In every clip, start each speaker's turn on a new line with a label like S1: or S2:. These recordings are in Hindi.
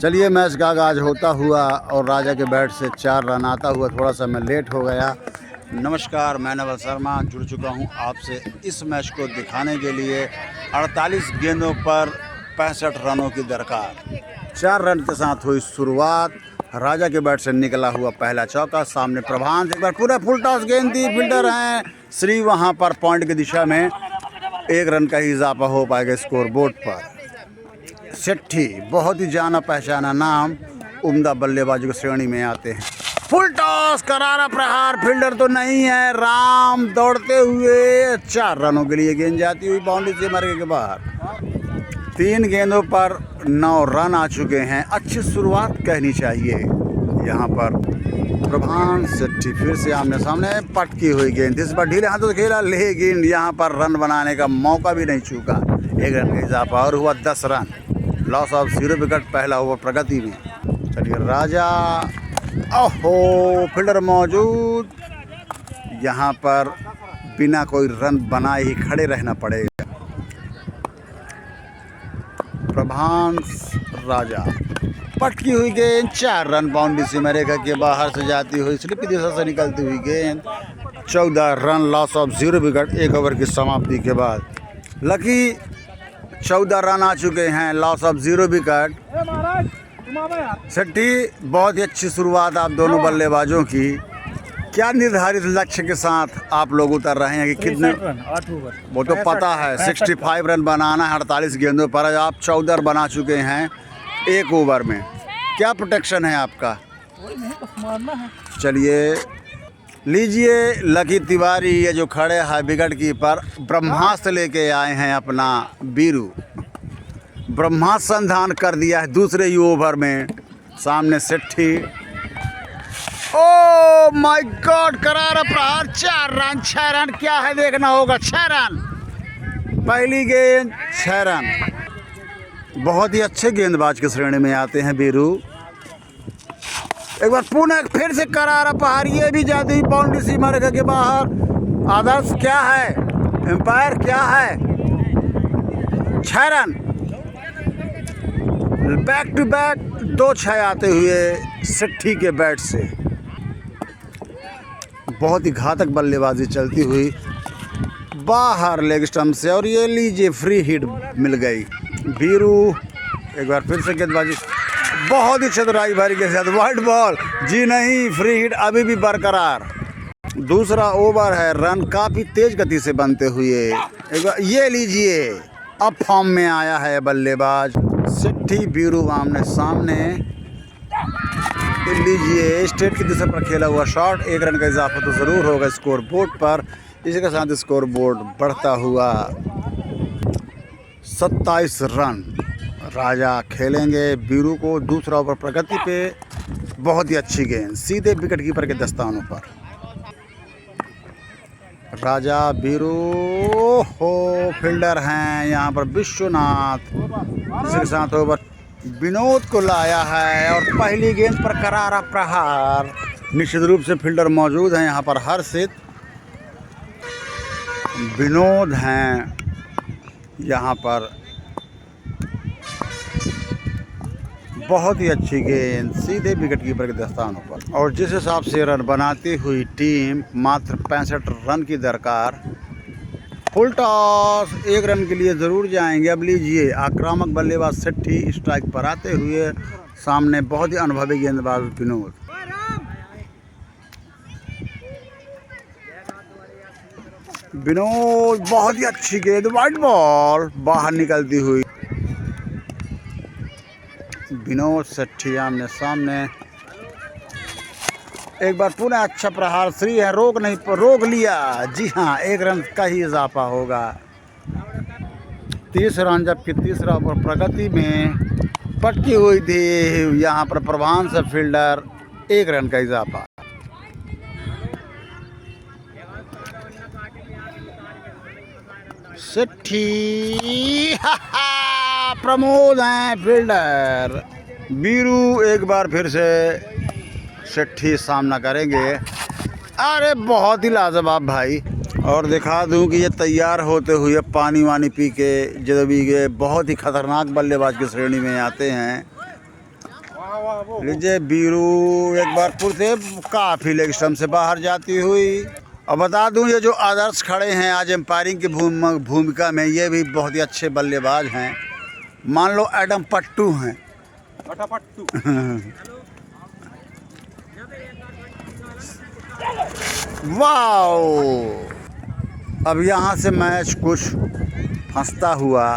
S1: चलिए मैच का आगाज होता हुआ और राजा के बैट से 4 रन आता हुआ थोड़ा सा मैं लेट हो गया। नमस्कार, मैं नवल शर्मा जुड़ चुका हूं आपसे इस मैच को दिखाने के लिए। 48 गेंदों पर 65 रनों की दरकार। 4 रन के साथ हुई शुरुआत। राजा के बैट से निकला हुआ पहला चौका। सामने प्रभांस एक बार पूरा फुल टॉस गेंद दी। फील्डर हैं श्री वहां पर पॉइंट की दिशा में 1 रन का ही इजाफा हो पाएगा स्कोर बोर्ड पर। सेट्ठी बहुत ही जाना पहचाना नाम, उम्दा बल्लेबाजी की श्रेणी में आते हैं। फुल टॉस करारा प्रहार, फील्डर तो नहीं है। राम दौड़ते हुए 4 रनों के लिए गेंद जाती हुई बाउंड्री से मरने के बाद 3 गेंदों पर 9 रन आ चुके हैं। अच्छी शुरुआत कहनी चाहिए यहाँ पर। प्रभांस सेट्ठी फिर से आमने सामने, पटकी हुई गेंद इस बार ढीले हाथों से खेला, लेकिन यहाँ पर रन बनाने का मौका भी नहीं चूका। 1 रन का इजाफा और हुआ 10 रन। लॉस ऑफ 0 विकेट पहला ओवर प्रगति में। चलिए राजा, ओहो फील्डर मौजूद। यहाँ पर बिना कोई रन बनाए ही खड़े रहना पड़ेगा। प्रभांस राजा, पटकी हुई गेंद 4 रन बाउंड्री सीमा रेखा के बाहर से जाती हुई स्लिप की दिशा से निकलती हुई गेंद 14 run. Loss of 0 wicket 1 over की समाप्ति के बाद। लकी 14 रन आ चुके हैं। Loss of 0 wicket. सेट्ठी बहुत ही अच्छी शुरुआत आप दोनों बल्लेबाजों की। क्या निर्धारित लक्ष्य के साथ आप लोग उतर रहे हैं कि कितने?
S2: 8 ओवर
S1: वो तो पता है 65 रन बनाना है 48 गेंदों पर। आप 14 बना चुके हैं 1 ओवर में। क्या प्रोटेक्शन है आपका? चलिए लीजिए लकी तिवारी, ये जो खड़े हैं विकेट कीपर, ब्रह्मास्त्र लेके आए हैं अपना बीरू। ब्रह्मास्त्र संधान कर दिया है दूसरे ही ओवर में। सामने सेट्ठी, ओ माय गॉड, करारा प्रहार 4 रन 6 रन। क्या है देखना होगा। 6 रन पहली गेंद, 6 रन। बहुत ही अच्छे गेंदबाज की श्रेणी में आते हैं बीरू। एक बार पुनः फिर से करारा प्रहार, ये भी जाती हुई बाउंड्री सीमा रेखा के बाहर। आदर्श क्या है, एम्पायर क्या है? 6 रन। बैक टू बैक 2 6 आते हुए सेट्ठी के बैट से। बहुत ही घातक बल्लेबाजी चलती हुई बाहर लेग स्टंप से, और ये लीजिए फ्री हिट मिल गई। बीरू एक बार फिर से गेंदबाजी बहुत ही चतुराई भरी के साथ। वाइड बॉल, जी नहीं, फ्री हिट अभी भी बरकरार। दूसरा ओवर है, रन काफ़ी तेज गति से बनते हुए। एक बार ये लीजिए, अब फॉर्म में आया है बल्लेबाज सेट्ठी बीरू आमने सामने। लीजिए स्ट्रेट की दिशा पर खेला हुआ शॉट। 1 रन का इजाफा तो ज़रूर होगा स्कोर बोर्ड पर। इसी के साथ स्कोर बोर्ड बढ़ता हुआ 27 रन। राजा खेलेंगे बीरू को दूसरा ओवर प्रगति पे। बहुत ही अच्छी गेंद सीधे विकेट कीपर के दस्तानों पर। राजा बीरू हो, फील्डर हैं यहाँ पर विश्वनाथ। इसी के साथ ओवर विनोद को लाया है और पहली गेंद पर करारा प्रहार। निश्चित रूप से फील्डर मौजूद हैं यहाँ पर। हर्षित, विनोद हैं यहाँ पर। बहुत ही अच्छी गेंद सीधे विकेट कीपर के दस्तानों पर। और जिस हिसाब से रन बनाती हुई टीम, मात्र 65 रन की दरकार। फुल टॉस 1 रन के लिए ज़रूर जाएंगे। अब लीजिए आक्रामक बल्लेबाज सेट्ठी स्ट्राइक पर आते हुए। सामने बहुत ही अनुभवी गेंदबाज विनोद। विनोद बहुत ही अच्छी गेंद, वाइड बॉल बाहर निकलती हुई। विनोद सेट्ठी आमने सामने। एक बार पुनः अच्छा प्रहार, श्री है, रोक नहीं, रोक लिया। जी हाँ, 1 रन का ही इजाफा होगा। 30 रन, जबकि तीसरा ओवर प्रगति में पटकी हुई थी यहाँ पर प्रभांस से फील्डर। 1 रन का इजाफा। सेट्ठी प्रमोद हैं फील्डर। बीरू एक बार फिर से सेट्ठी सामना करेंगे। अरे बहुत ही लाजवाब भाई। और दिखा दूं कि ये तैयार होते हुए पानी वानी पी के जब भी ये बहुत ही ख़तरनाक बल्लेबाज की श्रेणी में आते हैं। लीजिए बीरू एक बार फिर से काफ़ी लेग स्टंप से बाहर जाती हुई। और बता दूं ये जो आदर्श खड़े हैं आज एम्पायरिंग की भूमिका में, ये भी बहुत ही अच्छे बल्लेबाज हैं। मान लो एडम पट्टू हैं। वाओ! अब यहाँ से मैच कुछ फंसता हुआ।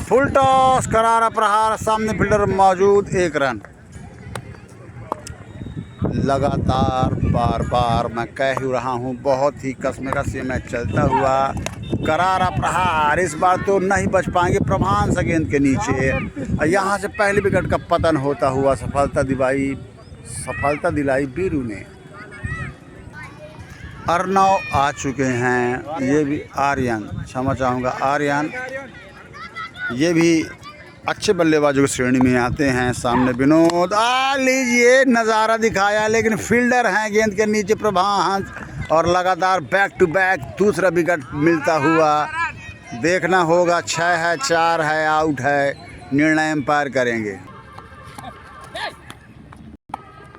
S1: फुल टॉस, करारा प्रहार, सामने फील्डर मौजूद, 1 रन। लगातार बार बार मैं कह ही रहा हूँ, बहुत ही कस ये मैच चलता हुआ। करारा प्रहार, इस बार तो नहीं बच पाएंगे प्रभांस गेंद के नीचे। यहाँ से पहले विकेट का पतन होता हुआ सफलता दिलाई बीरू ने। अर्नव आ चुके हैं, ये भी आर्यन, क्षमा चाहूँगा आर्यन, ये भी अच्छे बल्लेबाजों की श्रेणी में आते हैं। सामने विनोद, लीजिए नज़ारा दिखाया, लेकिन फील्डर हैं गेंद के नीचे प्रभांस, और लगातार बैक टू बैक दूसरा विकेट मिलता हुआ। देखना होगा 6 है 4 है आउट है, निर्णय एम्पायर करेंगे।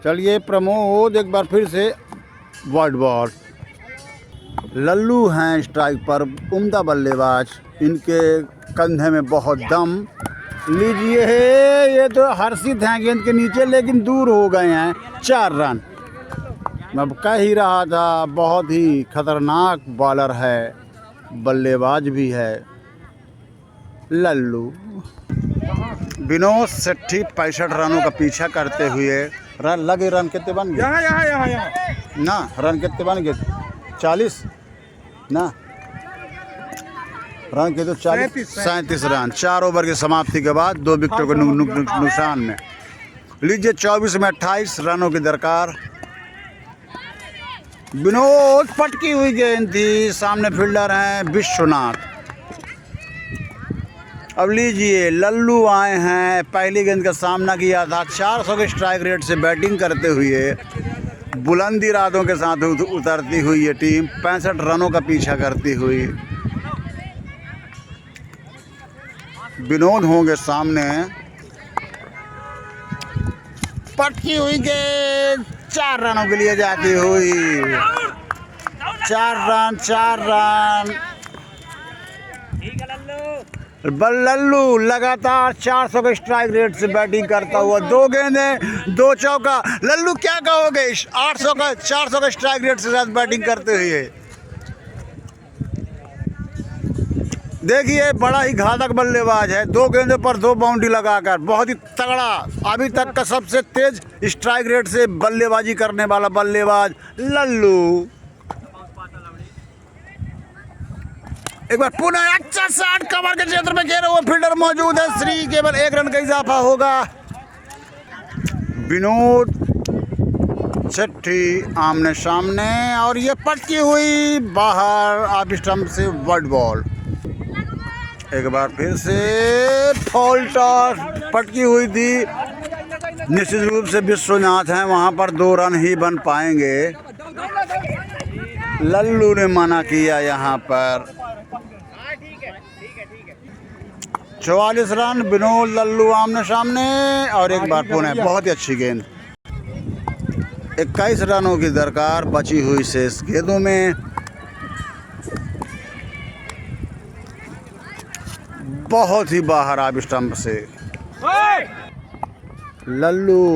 S1: चलिए प्रमोद एक बार फिर से वाइड बॉल। लल्लू हैं स्ट्राइक पर, उम्दा बल्लेबाज, इनके कंधे में बहुत दम। लीजिए ये तो हर्षित हैं गेंद के नीचे, लेकिन दूर हो गए हैं, 4 रन। मैं कह ही रहा था बहुत ही खतरनाक बॉलर है, बल्लेबाज भी है लल्लू। विनोद सेठी 65 रनों का पीछा करते हुए, रन कितने बन गए? यहाँ ना रन कितने बन गए? 40 ना रन के तो 37 रन, 4 ओवर की समाप्ति के बाद 2 विकेटों के नुकसान में। लीजिए 24 में 28 रनों की दरकार। विनोद, पटकी हुई गेंद थी, सामने फील्डर हैं विश्वनाथ। अब लीजिए लल्लू आए हैं, पहली गेंद का सामना किया था, 400 के स्ट्राइक रेट से बैटिंग करते हुए बुलंदी इरादों के साथ उतरती हुई ये टीम 65 रनों का पीछा करती हुई। विनोद होंगे सामने, पटकी हुई गेंद 4 रनों के लिए जाती हुई। 4 रन। लल्लू लगातार 400 के स्ट्राइक रेट से बैटिंग करता हुआ, 2 गेंदें 2 चौका। लल्लू क्या कहोगे 400 का स्ट्राइक रेट से साथ बैटिंग करते हुए? देखिए बड़ा ही घातक बल्लेबाज है, 2 गेंदों पर 2 बाउंड्री लगाकर, बहुत ही तगड़ा, अभी तक का सबसे तेज स्ट्राइक रेट से बल्लेबाजी करने वाला बल्लेबाज लल्लू। एक बार पुनः अच्छा शॉट, कवर के क्षेत्र में घेरे हुए फील्डर मौजूद है, श्री केवल 1 रन का इजाफा होगा। विनोद सेठी आमने सामने, और ये पटकी हुई बाहर ऑफ स्टंप से वर्ड बॉल। एक बार फिर से फॉल टॉस, पटकी हुई थी, निश्चित रूप से विश्वनाथ हैं, वहाँ पर 2 रन ही बन पाएंगे। लल्लू ने मना किया यहाँ पर। 44 रन, विनोद लल्लू आमने सामने, और एक बार पुनः बहुत ही अच्छी गेंद। 21 रनों की दरकार बची हुई शेष गेंदों में। बहुत ही बाहर ऑफ स्टंप से लल्लू,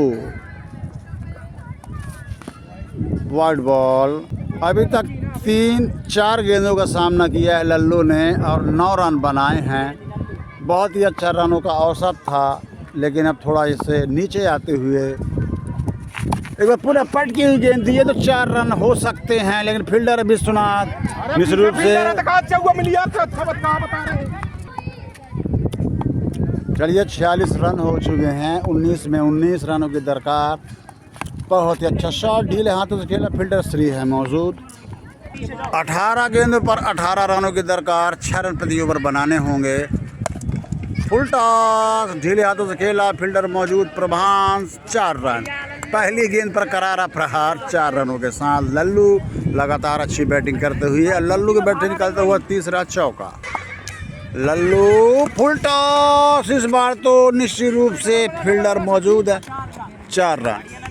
S1: वाइड बॉल। अभी तक 3-4 गेंदों का सामना किया है लल्लू ने, और 9 रन बनाए हैं। बहुत ही अच्छा रनों का औसत था, लेकिन अब थोड़ा इससे नीचे आते हुए एक बार पूरा पट की हुई गेंद थी, ये तो 4 रन हो सकते हैं, लेकिन फील्डर विश्वनाथ निश्चित रूप से। चलिए 46 रन हो चुके हैं, 19 में 19 रनों की दरकार। बहुत ही अच्छा शॉट, ढीले हाथों से खेला, फील्डर श्री है मौजूद। 18 गेंदों पर 18 रनों की दरकार, 6 रन प्रति ओवर बनाने होंगे। फुल टॉस, ढीले हाथों से खेला, फील्डर मौजूद प्रभांस, 4 रन। पहली गेंद पर करारा प्रहार, 4 रनों के साथ लल्लू लगातार अच्छी बैटिंग करते हुए, लल्लू के बैट से निकलता हुआ तीसरा चौका। लल्लू फुल टॉस, इस बार तो निश्चित रूप से फील्डर मौजूद है। 4 रन।